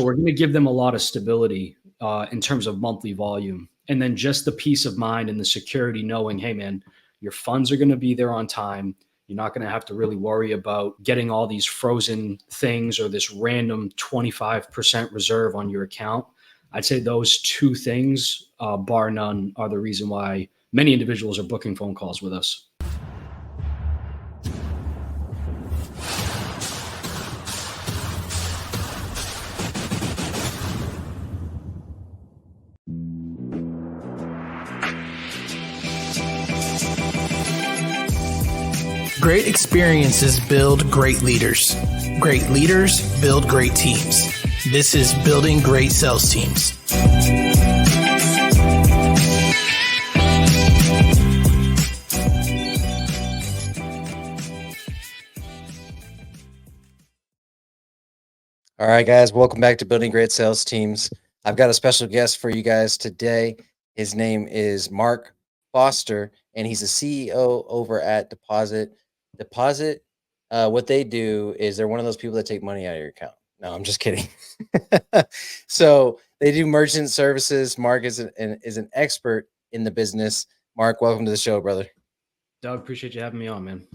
We're going to give them a lot of stability in terms of monthly volume. And then just the peace of mind and the security knowing, hey, man, your funds are going to be there on time. You're not going to have to really worry about getting all these frozen things or this random 25% reserve on your account. I'd say those two things, bar none, are the reason why many individuals are booking phone calls with us. Great experiences build great leaders. Great leaders build great teams. This is Building Great Sales Teams. All right, guys, welcome back to Building Great Sales Teams. I've got a special guest for you guys today. His name is Mark Forster, and he's the CEO over at Deposit. Deposit, what they do is they're one of those people that take money out of your account. No, I'm just kidding. So they do merchant services. Mark is an expert in the business. Mark, welcome to the show, brother. Doug, appreciate you having me on, man.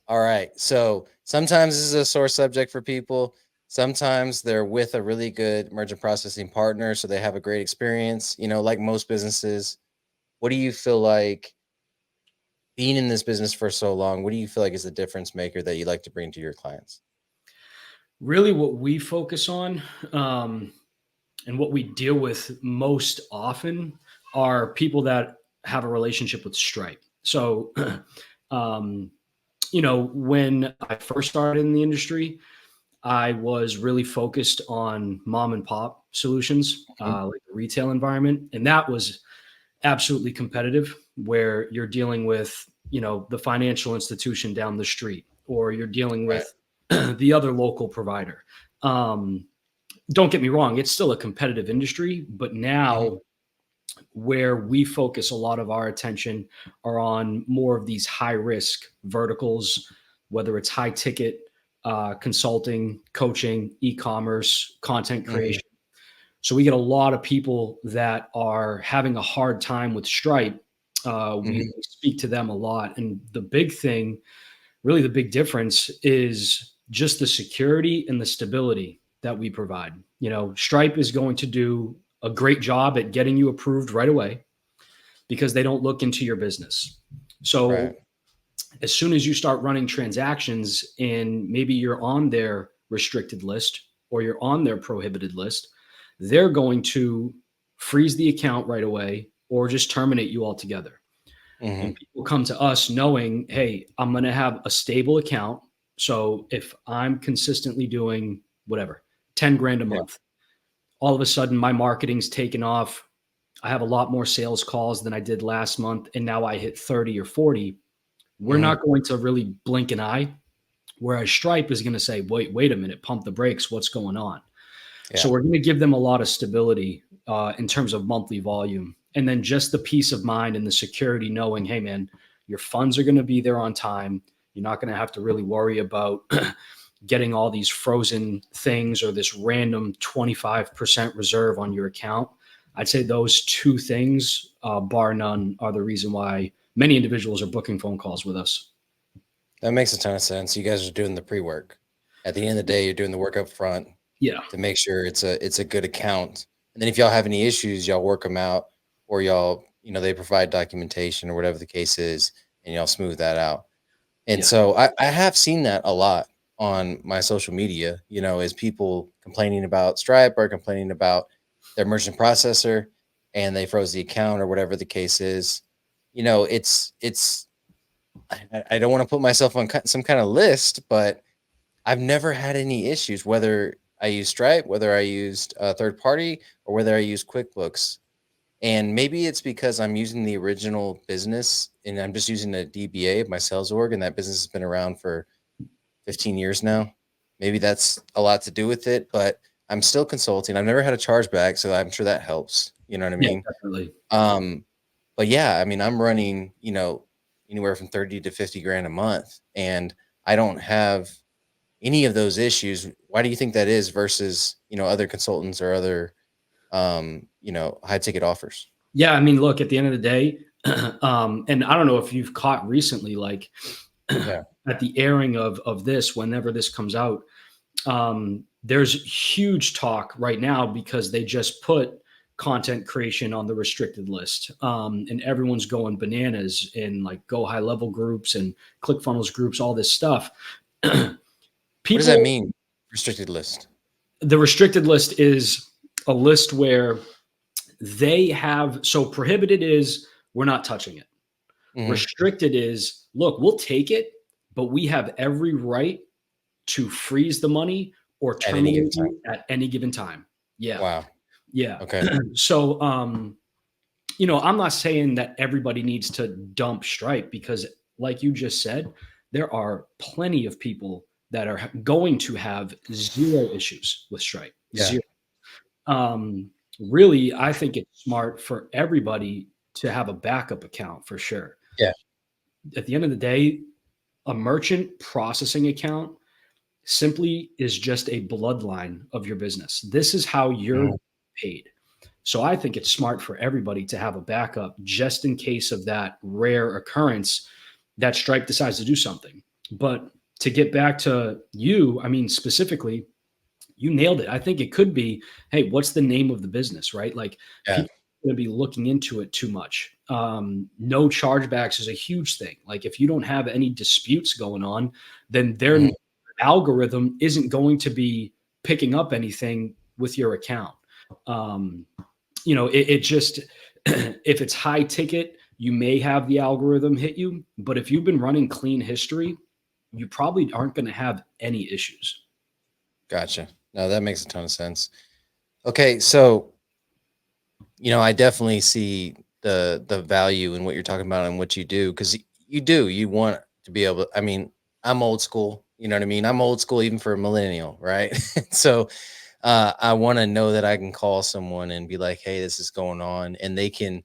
All right. So sometimes this is a sore subject for people. Sometimes they're with a really good merchant processing partner, so they have a great experience, like most businesses. What do you feel like being in this business for so long? What do you feel like is the difference maker that you like to bring to your clients? Really, what we focus on and what we deal with most often are people that have a relationship with Stripe. So, when I first started in the industry, I was really focused on mom and pop solutions, like the retail environment. And that was absolutely competitive, where you're dealing with, the financial institution down the street, or you're dealing with the other local provider. Don't get me wrong, it's still a competitive industry, but now where we focus a lot of our attention are on more of these high risk verticals, whether it's high ticket consulting, coaching, e-commerce, content creation. So we get a lot of people that are having a hard time with Stripe. We speak to them a lot. And the big thing, really the big difference, is just the security and the stability that we provide. Stripe is going to do a great job at getting you approved right away because they don't look into your business. So as soon as you start running transactions and maybe you're on their restricted list or you're on their prohibited list, they're going to freeze the account right away or just terminate you altogether. And people come to us knowing, hey, I'm going to have a stable account. So if I'm consistently doing whatever, 10 grand a month, all of a sudden my marketing's taken off. I have a lot more sales calls than I did last month. And now I hit 30 or 40. We're not going to really blink an eye. Whereas Stripe is going to say, wait a minute, pump the brakes. What's going on? Yeah. So we're going to give them a lot of stability in terms of monthly volume. And then just the peace of mind and the security knowing, hey, man, your funds are going to be there on time. You're not going to have to really worry about getting all these frozen things or this random 25% reserve on your account. I'd say those two things, bar none, are the reason why many individuals are booking phone calls with us. That makes a ton of sense. You guys are doing the pre-work. At the end of the day, you're doing the work up front. Yeah. To make sure it's a good account. And then if y'all have any issues, y'all work them out, or y'all, they provide documentation or whatever the case is, and y'all smooth that out. And so I have seen that a lot on my social media, is people complaining about Stripe or complaining about their merchant processor and they froze the account or whatever the case is. I don't want to put myself on some kind of list, but I've never had any issues, whether I use Stripe, whether I used a third party, or whether I use QuickBooks. And maybe it's because I'm using the original business and I'm just using a DBA of my sales org, and that business has been around for 15 years now. Maybe that's a lot to do with it, but I'm still consulting. I've never had a chargeback, so I'm sure that helps. You know what I mean? Yeah, definitely. But yeah, I mean, I'm running, anywhere from 30 to 50 grand a month, and I don't have any of those issues. Why do you think that is versus, other consultants or other, high ticket offers? Yeah, I mean, look, at the end of the day, and I don't know if you've caught recently, like Yeah. at the airing of this, whenever this comes out, there's huge talk right now because they just put content creation on the restricted list, and everyone's going bananas in like go high level groups and ClickFunnels groups, all this stuff. What does that People, mean? Restricted list. the restricted list is a list where they have, so prohibited is we're not touching it. Hmm. Restricted is, look, we'll take it, but we have every right to freeze the money or At any given terminate time. you at any given time. Yeah. Wow. Yeah. Okay. So, I'm not saying that everybody needs to dump Stripe because, like you just said, there are plenty of people that are going to have zero issues with Stripe. Yeah. Zero. Um, Really, I think it's smart for everybody to have a backup account for sure. Yeah. At the end of the day, a merchant processing account simply is just a bloodline of your business. This is how you're Mhm. paid. So I think it's smart for everybody to have a backup just in case of that rare occurrence that Stripe decides to do something. But to get back to you, I mean, specifically, you nailed it. I think it could be, hey, what's the name of the business, right? Like Yeah. people are going to be looking into it too much. No chargebacks is a huge thing. Like if you don't have any disputes going on, then their Mhm. algorithm isn't going to be picking up anything with your account. Um, it just, if it's high ticket, you may have the algorithm hit you. But if you've been running clean history, you probably aren't going to have any issues. Gotcha. No, that makes a ton of sense. Okay, so I definitely see the value in what you're talking about and what you do, because you want to be able. I mean, I'm old school. You know what I mean? I'm old school even for a millennial, right? So I want to know that I can call someone and be like, "Hey, this is going on," and they can,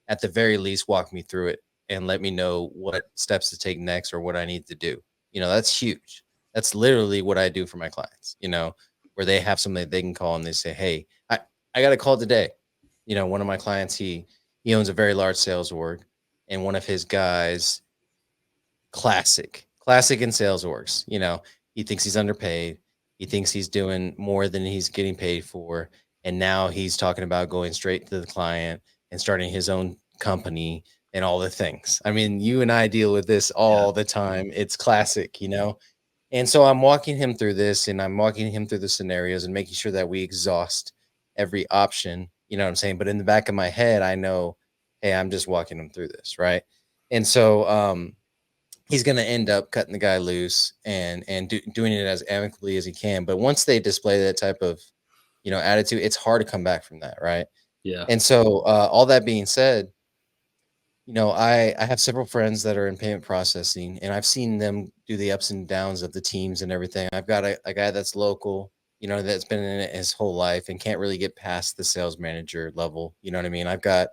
at the very least, walk me through it and let me know what steps to take next or what I need to do. That's huge. That's literally what I do for my clients. Where they have something that they can call and they say, "Hey, I got a call today." One of my clients, he owns a very large sales org, and one of his guys, classic in sales orgs. He thinks he's underpaid. He thinks he's doing more than he's getting paid for. And now he's talking about going straight to the client and starting his own company and all the things. I mean, you and I deal with this Yeah. all the time. It's classic. And so I'm walking him through this, and I'm walking him through the scenarios and making sure that we exhaust every option. You know what I'm saying? But in the back of my head, I know, hey, I'm just walking him through this. Right. And so, he's going to end up cutting the guy loose and doing it as amicably as he can. But once they display that type of attitude, it's hard to come back from that, right? Yeah. And so, all that being said, I have several friends that are in payment processing, and I've seen them do the ups and downs of the teams and everything. I've got a guy that's local, that's been in it his whole life and can't really get past the sales manager level. You know what I mean? I've got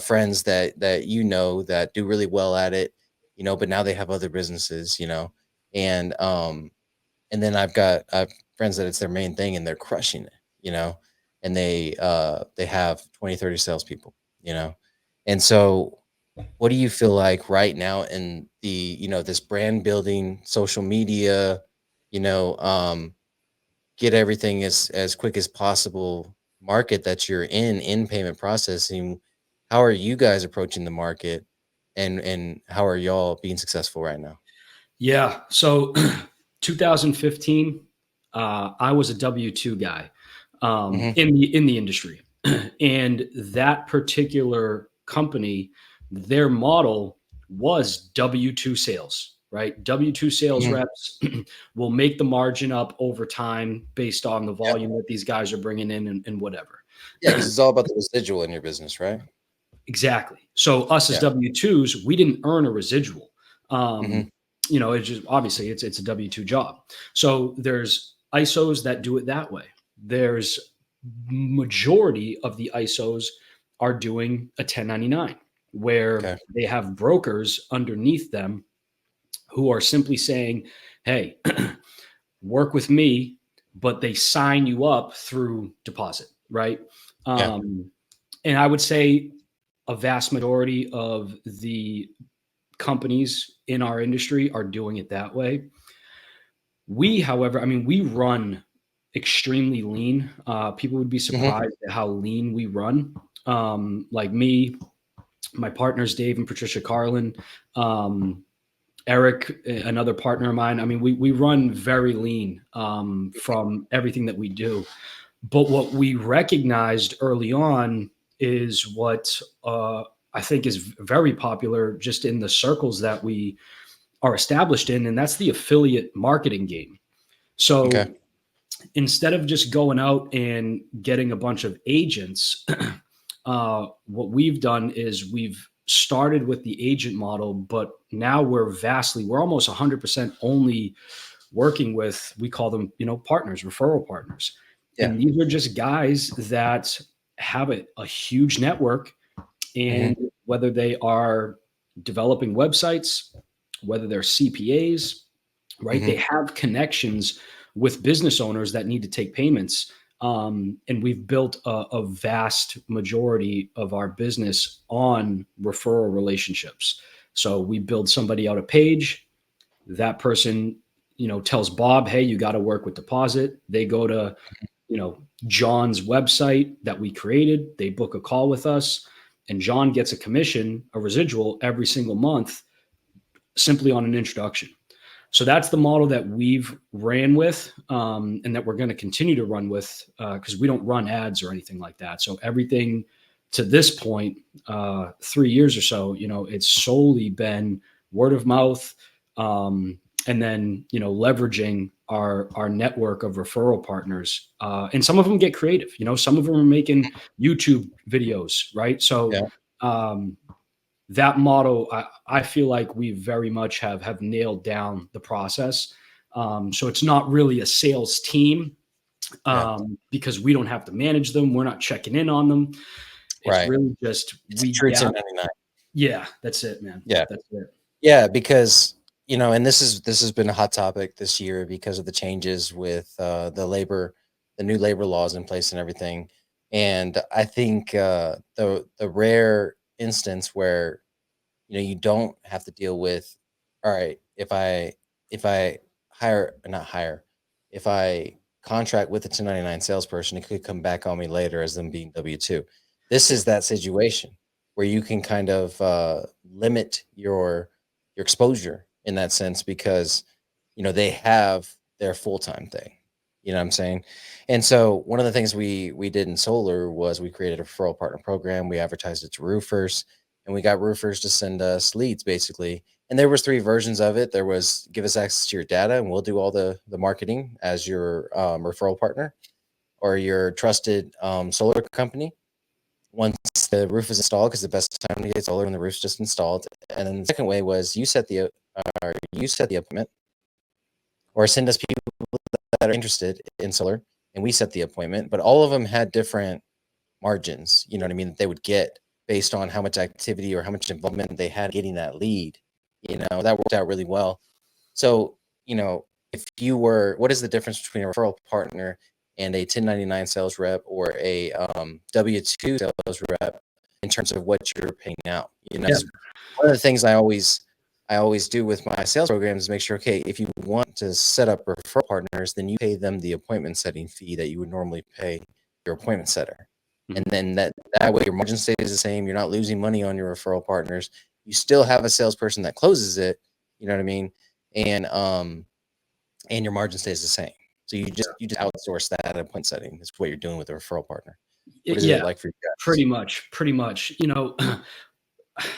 friends that that do really well at it, but now they have other businesses, and then I've friends that it's their main thing and they're crushing it, and they have 20, 30 salespeople, and so what do you feel like right now in the, this brand building, social media, you know, um, get everything as quick as possible market that you're in payment processing? How are you guys approaching the market, and how are y'all being successful right now? Yeah. So 2015, I was a W-2 guy Hmm. in the industry. And that particular company, their model was W-2 sales, right? W-2 sales Hmm. reps will make the margin up over time based on the Yeah, volume that these guys are bringing in and whatever. yeah, because it's all about the residual in your business, right? Exactly. So us as Yeah. W-2s, we didn't earn a residual. Hmm. It's just obviously it's a W-2 job. So there's ISOs that do it that way. There's majority of the ISOs are doing a 1099 where Okay. they have brokers underneath them who are simply saying, "Hey, work with me, but they sign you up through deposit, right? Yeah. And I would say a vast majority of the companies in our industry are doing it that way. We, however, I mean, we run extremely lean. People would be Hmm. surprised at how lean we run. Like me, my partners, Dave and Patricia Carlin, Eric, another partner of mine. I mean, we run very lean from everything that we do. But what we recognized early on is what I think is very popular just in the circles that we are established in, and that's the affiliate marketing game. So Okay. instead of just going out and getting a bunch of agents, what we've done is we've started with the agent model, but now we're almost 100% only working with, we call them, partners, referral partners. Yeah. And these are just guys that have a huge network. Hmm. And whether they are developing websites, whether they're CPAs, right? Hmm. They have connections with business owners that need to take payments. And we've built a vast majority of our business on referral relationships. So we build somebody out a page, that person, tells Bob, hey, you got to work with deposit. They go to, John's website that we created. They book a call with us, and John gets a commission, a residual every single month simply on an introduction. So that's the model that we've ran with, and that we're going to continue to run with, because we don't run ads or anything like that. So everything to this point, 3 years or so, it's solely been word of mouth, and then leveraging our network of referral partners. And some of them get creative. Some of them are making YouTube videos, right? So Yeah. that model, I feel like we very much have nailed down the process. So it's not really a sales team, Yeah. because we don't have to manage them. We're not checking in on them. It's Right. really just It's a true 1099. yeah, that's it, man. Yeah. That's it. Yeah, because and this has been a hot topic this year because of the changes with the new labor laws in place and everything. And I think the rare instance where you don't have to deal with, all right, if I hire not hire, if I contract with a 1099 salesperson, it could come back on me later as them being W-2. This is that situation where you can kind of limit your exposure in that sense because they have their full-time thing. You know what I'm saying? And so one of the things we did in solar was we created a referral partner program. We advertised it to roofers, and we got roofers to send us leads basically. And there was 3 versions of it. There was give us access to your data and we'll do all the marketing as your referral partner or your trusted solar company. Once the roof is installed, because the best time to get solar when the roof's just installed. And then the second way was you set the appointment, or send us people that are interested in solar, and we set the appointment. But all of them had different margins. You know what I mean? That they would get based on how much activity or how much involvement they had getting that lead. That worked out really well. So if you were, what is the difference between a referral partner and a 1099 sales rep or a W-2 sales rep in terms of what you're paying out? Yeah. One of the things I always do with my sales programs is make sure, okay, if you want to set up referral partners, then you pay them the appointment setting fee that you would normally pay your appointment setter. And then that way your margin stays the same. You're not losing money on your referral partners. You still have a salesperson that closes it. You know what I mean? And your margin stays the same. So you just outsource that appointment setting. That's what you're doing with a referral partner. What is it like for you guys? Pretty much.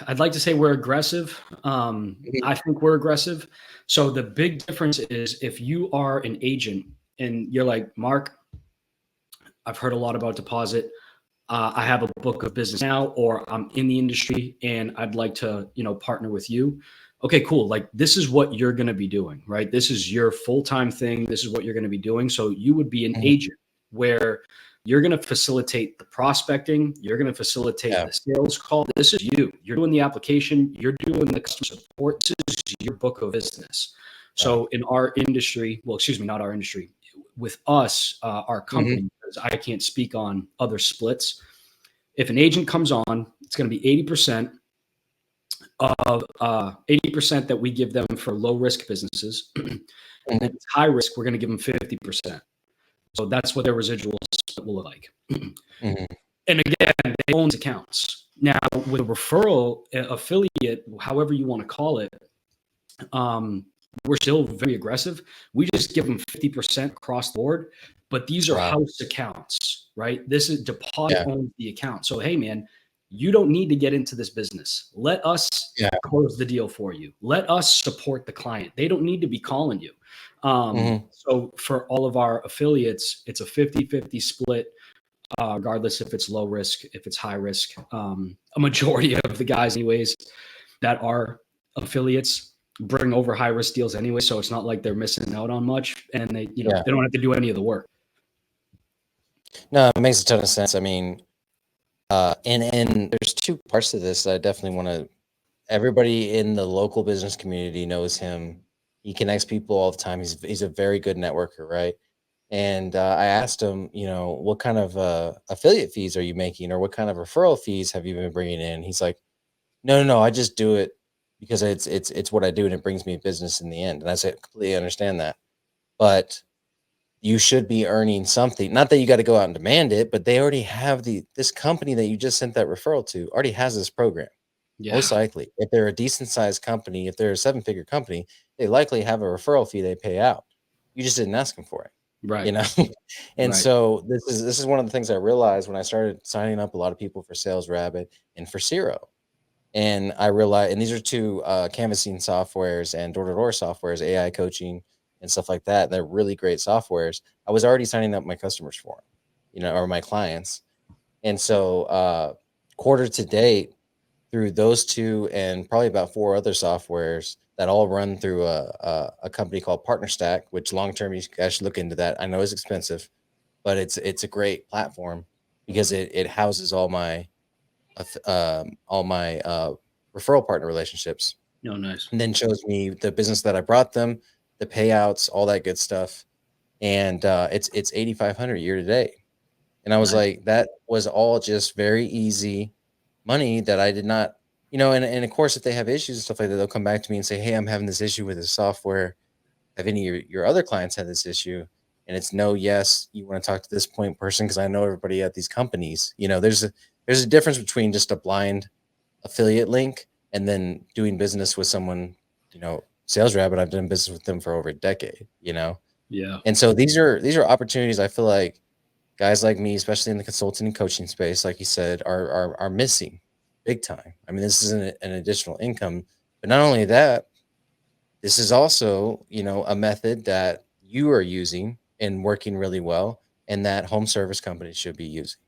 I'd like to say we're aggressive. I think we're aggressive. So the big difference is if you are an agent and you're like, Mark, I've heard a lot about deposit. I have a book of business now, or I'm in the industry and I'd like to, partner with you. Okay, cool. Like this is what you're going to be doing, right? This is your full-time thing. This is what you're going to be doing. So you would be an agent where you're going to facilitate the prospecting. You're going to facilitate the sales call. This is you. You're doing the application. You're doing the customer support. This is your book of business. So in our industry, well, excuse me, not our industry, with us, our company, because I can't speak on other splits. If an agent comes on, it's going to be 80% of 80% that we give them for low risk businesses. And then it's high risk, we're going to give them 50%. So that's what their residual split will look like. Mm-hmm. And again, they own accounts. Now, with a referral affiliate, however you want to call it, we're still very aggressive. We just give them 50% across the board, but these are house accounts, right? This is deposit owns the account. So, hey, man, you don't need to get into this business. Let us close the deal for you. Let us support the client. They don't need to be calling you. So for all of our affiliates, it's a 50-50 split. Regardless if it's low risk, if it's high risk. A majority of the guys, anyways, that are affiliates bring over high risk deals anyway. So it's not like they're missing out on much, and they, they don't have to do any of the work. No, it makes a ton of sense. I mean, and there's two parts to this that I definitely want to. Everybody in the local business community knows him. He connects people all the time. He's a very good networker, right? And I asked him, what kind of affiliate fees are you making, or what kind of referral fees have you been bringing in? He's like, no, I just do it because it's what I do and it brings me business in the end. And I said, completely understand that, but you should be earning something. Not that you got to go out and demand it, but they already have this company that you just sent that referral to already has this program. Yeah. Most likely, if they're a decent sized company, if they're a 7-figure company, they likely have a referral fee they pay out. You just didn't ask them for it. Right. And so this is one of the things I realized when I started signing up a lot of people for Sales Rabbit and for Zero. And I realized, and these are two canvassing softwares and door-to-door softwares, AI coaching and stuff like that. They're really great softwares. I was already signing up my customers for them, or my clients. And so quarter to date, through those two and probably about 4 other softwares that all run through a company called PartnerStack, which long-term you guys should look into that. I know it's expensive, but it's a great platform because it houses all my referral partner relationships. Oh, nice. And then shows me the business that I brought them, the payouts, all that good stuff. And it's 8,500 year to date. And I was like, that was all just very easy money that I did not, and of course, if they have issues and stuff like that, they'll come back to me and say, hey, I'm having this issue with this software. Have any of your other clients had this issue? And it's no, yes, you want to talk to this point person because I know everybody at these companies. There's a difference between just a blind affiliate link and then doing business with someone, Sales Rabbit. I've done business with them for over a decade, Yeah. And so these are opportunities I feel like guys like me, especially in the consulting and coaching space, like you said, are missing big time. I mean, this is an additional income, but not only that, this is also, a method that you are using and working really well, and that home service companies should be using,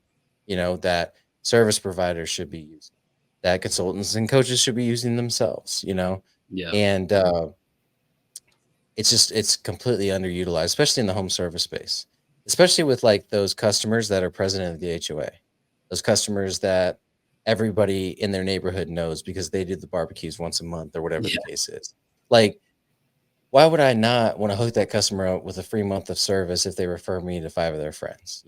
that service providers should be using, that consultants and coaches should be using themselves, and it's completely underutilized, especially in the home service space, especially with like those customers that are president of the HOA, those customers that everybody in their neighborhood knows because they do the barbecues once a month or whatever the case is. Like, why would I not want to hook that customer up with a free month of service if they refer me to 5 of their friends,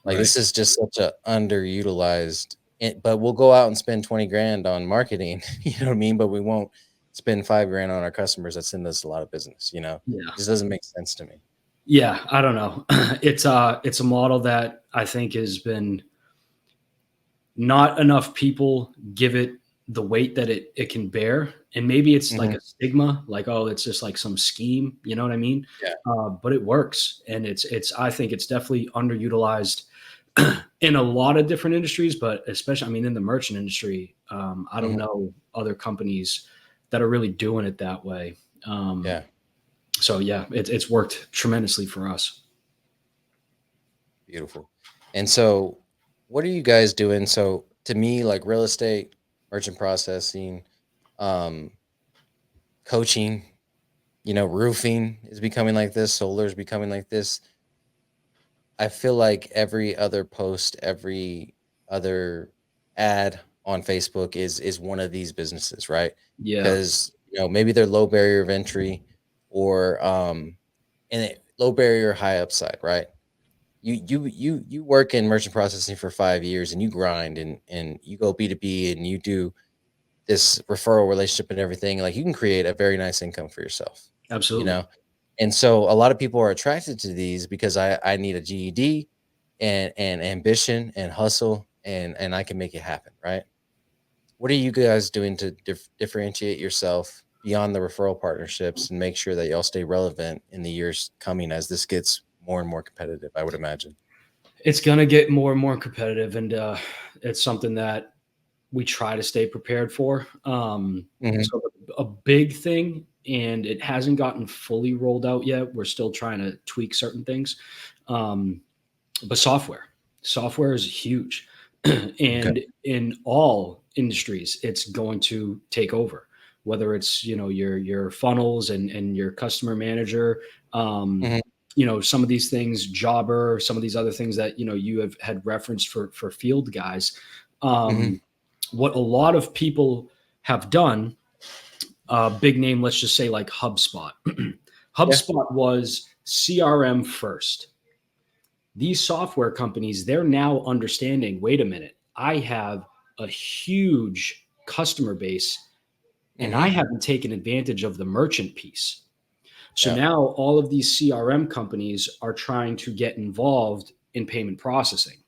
This is just such a underutilized, but we'll go out and spend 20 grand on marketing, you know what I mean? But we won't spend 5 grand on our customers that send us a lot of business, It just doesn't make sense to me. Yeah. I don't know. It's a model that I think has been not enough people give it the weight that it can bear. And maybe it's like a stigma, like, oh, it's just like some scheme, you know what I mean? Yeah. But it works. And I think it's definitely underutilized in a lot of different industries, but especially, in the merchant industry, I don't know other companies that are really doing it that way. So yeah, it's worked tremendously for us. Beautiful. And so what are you guys doing? So to me, like real estate, merchant processing, coaching, roofing is becoming like this. Solar is becoming like this. I feel like every other post, every other ad on Facebook is one of these businesses, right? Yeah. Because maybe they're low barrier of entry. or low barrier, high upside, right? You work in merchant processing for 5 years and you grind and you go B2B and you do this referral relationship and everything. Like you can create a very nice income for yourself, you Absolutely. know? And so a lot of people are attracted to these because I need a GED and ambition and hustle and I can make it happen, right? What are you guys doing to differentiate yourself beyond the referral partnerships and make sure that y'all stay relevant in the years coming as this gets more and more competitive, I would imagine? It's going to get more and more competitive, and it's something that we try to stay prepared for. Mhm. So a big thing, and it hasn't gotten fully rolled out yet. We're still trying to tweak certain things. Um, but software is huge. Okay. And in all industries, it's going to take over, whether it's, your funnels and your customer manager, um, Mhm. some of these things, Jobber, some of these other things that, you have had referenced for field guys. Mhm. What a lot of people have done, big name, let's just say like HubSpot. Yeah. HubSpot was CRM first. These software companies, they're now understanding, wait a minute, I have a huge customer base and I Mhm. haven't taken advantage of the merchant piece. So Yeah. now all of these CRM companies are trying to get involved in payment processing.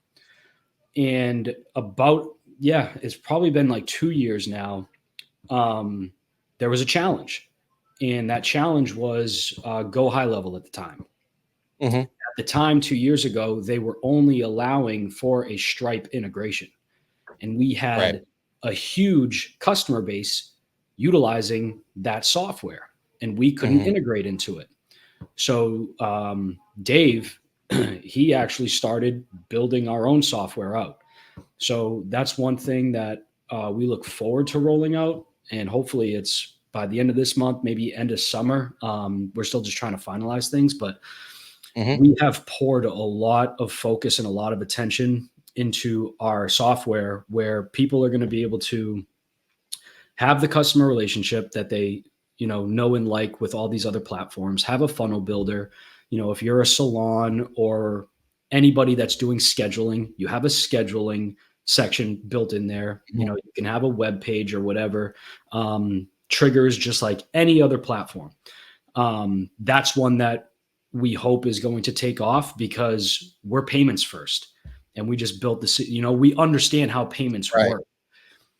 And yeah, it's probably been like 2 years now. Um, there was a challenge, and that challenge was go high level at the time. Mhm. At the time, 2 years ago, they were only allowing for a Stripe integration. And we Right. had a huge customer base utilizing that software, and we couldn't Mhm. integrate into it. So, Dave, he actually started building our own software out. So that's one thing that we look forward to rolling out, and hopefully it's by the end of this month, maybe end of summer. We're still just trying to finalize things, but Mhm. we have poured a lot of focus and a lot of attention into our software where people are going to be able to have the customer relationship that they know and like with all these other platforms, have a funnel builder. If you're a salon or anybody that's doing scheduling, you have a scheduling section built in there. Mhm. You can have a web page or whatever. Triggers just like any other platform. That's one that we hope is going to take off because we're payments first, and we just built this. We understand how payments Right. work, Mhm.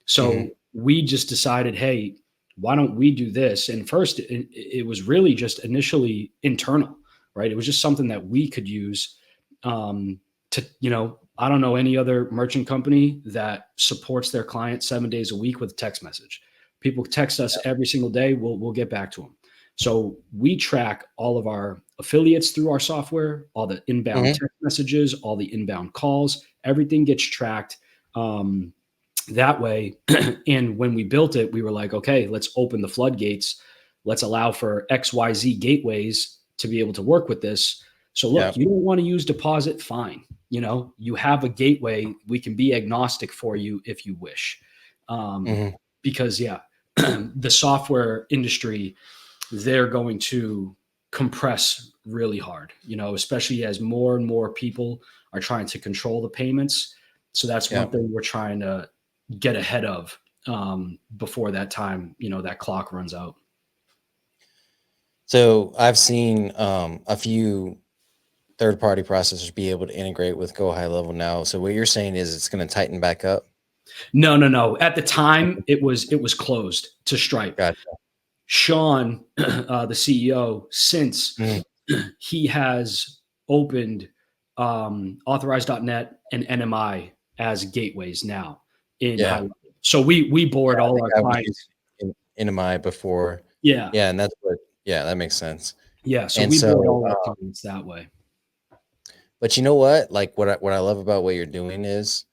so we just decided, hey, why don't we do this? And first, it was really just initially internal, right? It was just something that we could use to, I don't know any other merchant company that supports their clients 7 days a week with a text message. People text us Yeah. every single day. We'll get back to them. So we track all of our affiliates through our software, all the inbound Mhm. text messages, all the inbound calls, everything gets tracked. That way. And when we built it, we were like, okay, let's open the floodgates. Let's allow for XYZ gateways to be able to work with this. So Yeah. look, you don't want to use deposit, fine. You have a gateway. We can be agnostic for you if you wish. Um, Mhm. because yeah, the software industry, they're going to compress really hard, especially as more and more people are trying to control the payments. So that's Yeah. one thing we're trying to get ahead of before that time, that clock runs out. So I've seen a few third-party processors be able to integrate with Go High Level now. So what you're saying is it's going to tighten back up. No, no, no. At the time, it was closed to Stripe. Gotcha. Sean, the CEO, since Mhm. he has opened Authorize.net and NMI as gateways now in high Yeah. level. So we Yeah. board I all think our I've used clients. NMI before. Yeah, Yeah, and that's what. Yeah, that makes sense. yeah. So And we board so, all our clients that way. but you know what? Like what I love about what you're doing is,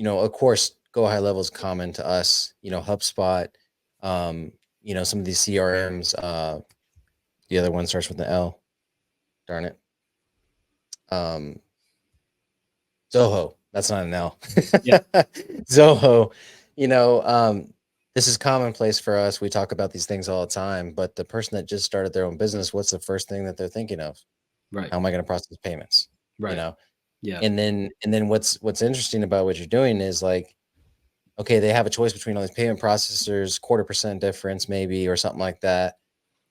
of course, Go High Level is common to us. HubSpot, some of these CRMs. The other one starts with an L. Darn it. Um, Zoho. That's not an L. Yeah, Zoho. You know, um, this is commonplace for us. We talk about these things all the time, but the person that just started their own business, what's the first thing that they're thinking of? Right. How am I going to process payments? You Right. know, Yeah. and then what's interesting about what you're doing is like, okay, they have a choice between all these payment processors, 1/4% difference maybe, or something like that.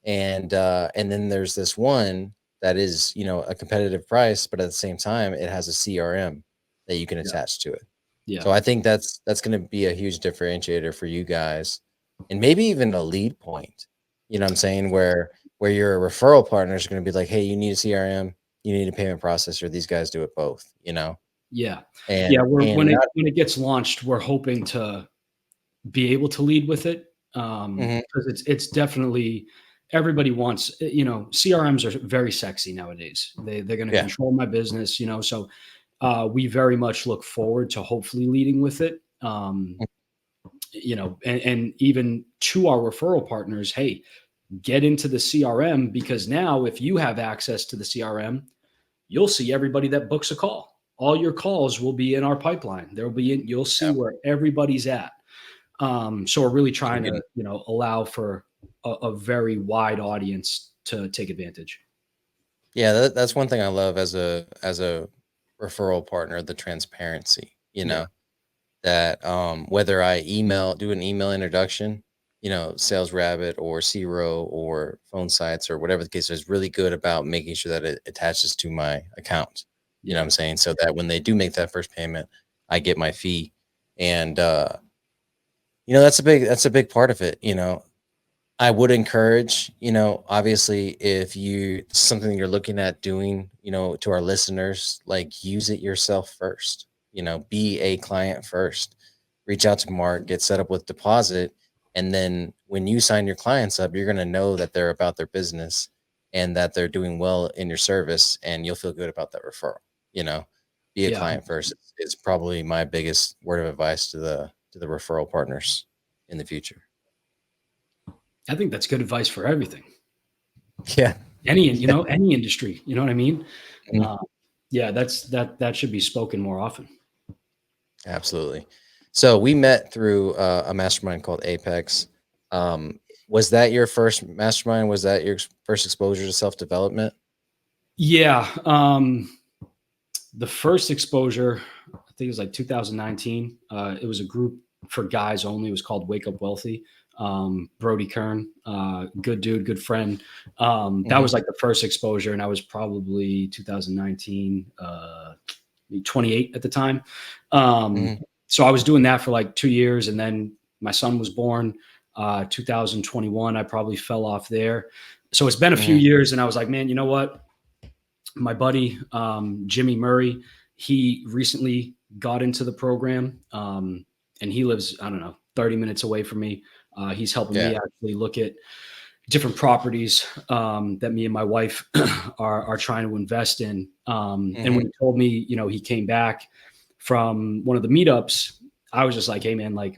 And then there's this one that is, a competitive price, but at the same time, it has a CRM that you can Yeah. attach to it. Yeah. So I think that's going to be a huge differentiator for you guys, and maybe even a lead point. You know what I'm saying? Where your referral partners are going to be like, hey, you need a CRM, you need a payment processor. These guys do it both. Yeah. Yeah. And We're and not. when it gets launched, we're hoping to be able to lead with it. Mhm. Because it's definitely everybody wants, CRMs are very sexy nowadays. They're going to Yeah. control my business, so we very much look forward to hopefully leading with it. And even to our referral partners, hey, get into the CRM, because now if you have access to the CRM, you'll see everybody that books a call. All your calls will be in our pipeline. You'll see Yeah. where everybody's at. So we're really So trying to, allow for a very wide audience to take advantage. yeah, that's one thing I love as a referral partner, the transparency. Yeah. That whether I do an email introduction, Sales Rabbit or Zero or Phone Sites or whatever the case is, really good about making sure that it attaches to my account. You know what Yeah. I'm saying? So that when they do make that first payment, I get my fee. And that's a big part of it. I would encourage, obviously, if something you're looking at doing, to our listeners, like use it yourself first, be a client first, reach out to Mark, get set up with deposit. And then when you sign your clients up, you're going to know that they're about their business and that they're doing well in your service. And you'll feel good about that referral, you know, be a Yeah. client first. It's probably my biggest word of advice to the referral partners in the future. I think that's good advice for everything. Yeah. Any industry, you know what I mean? Mhm. Uh, yeah, that should be spoken more often. Absolutely. So we met through a mastermind called Apex. Was that your first mastermind? Was that your first exposure to self development? Yeah. The first exposure, I think it was like 2019. It was a group for guys only. It was called Wake Up Wealthy. Brody Kern, good dude, good friend. That Hmm. was like the first exposure, and I was probably 2019, 28 at the time. Hmm. So I was doing that for like 2 years, and then my son was born. 2021, I probably fell off there. So it's been a few Hmm. years, and I was like, man, you know what? My buddy Jimmy Murray, he recently got into the program, and he lives, I don't know, 30 minutes away from me. He's helping Yeah. me actually look at different properties that me and my wife are trying to invest in. And Hmm. when he told me, he came back from one of the meetups, I was just like, hey man, like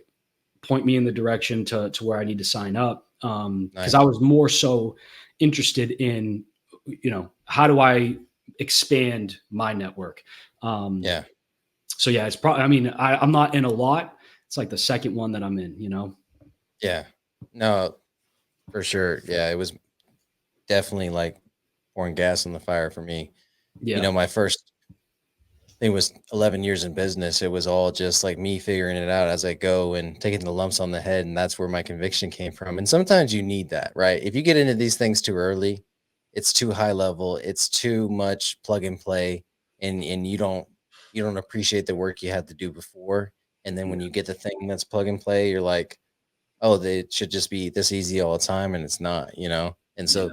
point me in the direction to where I need to sign up. Because I Nice. was more so interested in, how do I expand my network? Um, Yeah. so yeah, it's probably, I mean, I'm not in a lot. It's like the second one that I'm in. Yeah. No, for sure. Yeah. It was definitely like pouring gas on the fire for me. Yeah. My first it was 11 years in business. It was all just like me figuring it out as I go and taking the lumps on the head. And that's where my conviction came from. And sometimes you need that, right? If you get into these things too early, it's too high level, it's too much plug and play, and you don't appreciate the work you had to do before. And then Yeah. when you get the thing that's plug and play, you're like, oh, they should just be this easy all the time, and it's not. And so Yeah.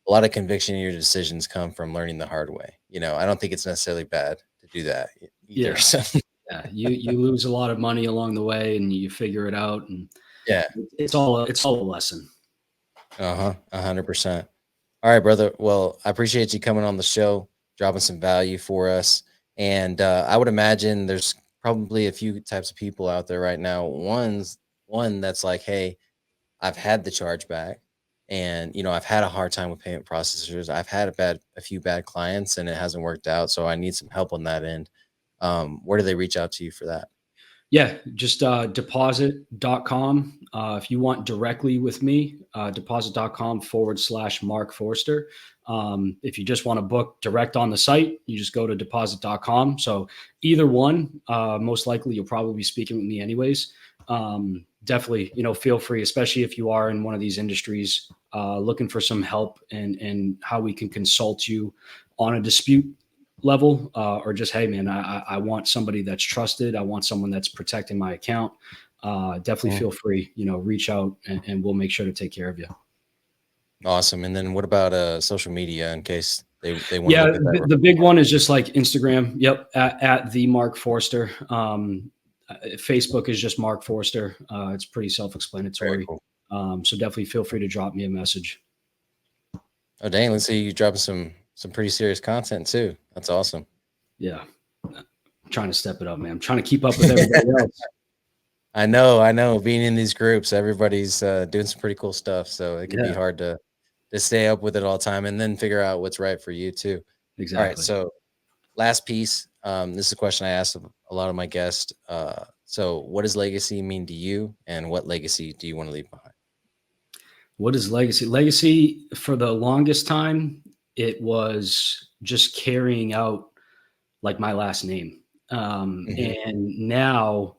a lot of conviction in your decisions come from learning the hard way. I don't think it's necessarily bad to do that either. Yeah. So Yeah. You lose a lot of money along the way and you figure it out. And yeah, it's all a lesson. 100%. All right, brother. Well, I appreciate you coming on the show, dropping some value for us, and I would imagine there's probably a few types of people out there right now. One that's like, hey, I've had the chargeback, and I've had a hard time with payment processors. I've had a few bad clients, and it hasn't worked out. So I need some help on that end. Where do they reach out to you for that? Yeah, just deposit.com. If you want directly with me, deposit.com / Mark Forster. If you just want to book direct on the site, you just go to deposit.com. So either one, most likely you'll probably be speaking with me anyways. Definitely, feel free, especially if you are in one of these industries, looking for some help and how we can consult you on a dispute level, or just, hey man, I want somebody that's trusted. I want someone that's protecting my account. Definitely feel free, reach out and we'll make sure to take care of you. Awesome. And then what about social media in case they want to Yeah, look at that? the big one is just like Instagram. Yep, at the Mark Forster. Facebook is just Mark Forster. It's pretty Very self-explanatory. cool. So definitely feel free to drop me a message. Oh dang, let's see you dropping some pretty serious content too. That's awesome. Yeah, I'm trying to step it up, man. I'm trying to keep up with everybody else. I know. Being in these groups, everybody's doing some pretty cool stuff. So it can be Yeah, hard to stay up with it all the time and then figure out what's right for you too. All right. exactly. So last piece. This is a question I asked a lot of my guests. So what does legacy mean to you, and what legacy do you want to leave behind? What is legacy? Legacy, for the longest time, it was just carrying out like my last name. Mhm. And now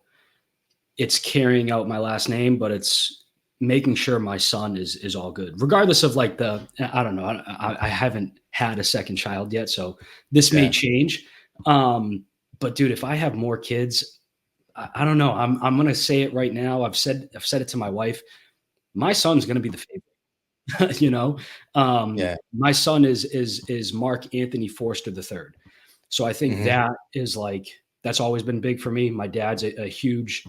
it's carrying out my last name, but it's making sure my son is all good, regardless of like I don't know. I haven't had a second child yet, so this may Yeah. change. But dude, if I have more kids, I don't know. I'm gonna say it right now. I've said it to my wife. My son's gonna be the favorite. Yeah. My son is Mark Anthony Forster III. So I think Hmm. that is like, that's always been big for me. My dad's a huge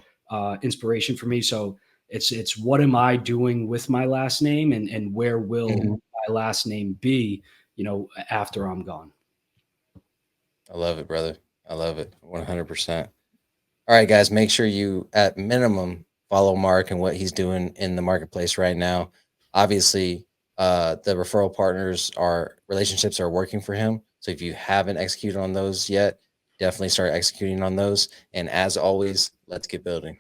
inspiration for me. So it's what am I doing with my last name, and where will Hmm. my last name be, after I'm gone. I love it, brother. I love it. 100%. All right, guys, make sure you at minimum follow Mark and what he's doing in the marketplace right now. Obviously, the referral partners are relationships are working for him. So if you haven't executed on those yet, definitely start executing on those. And as always, let's get building.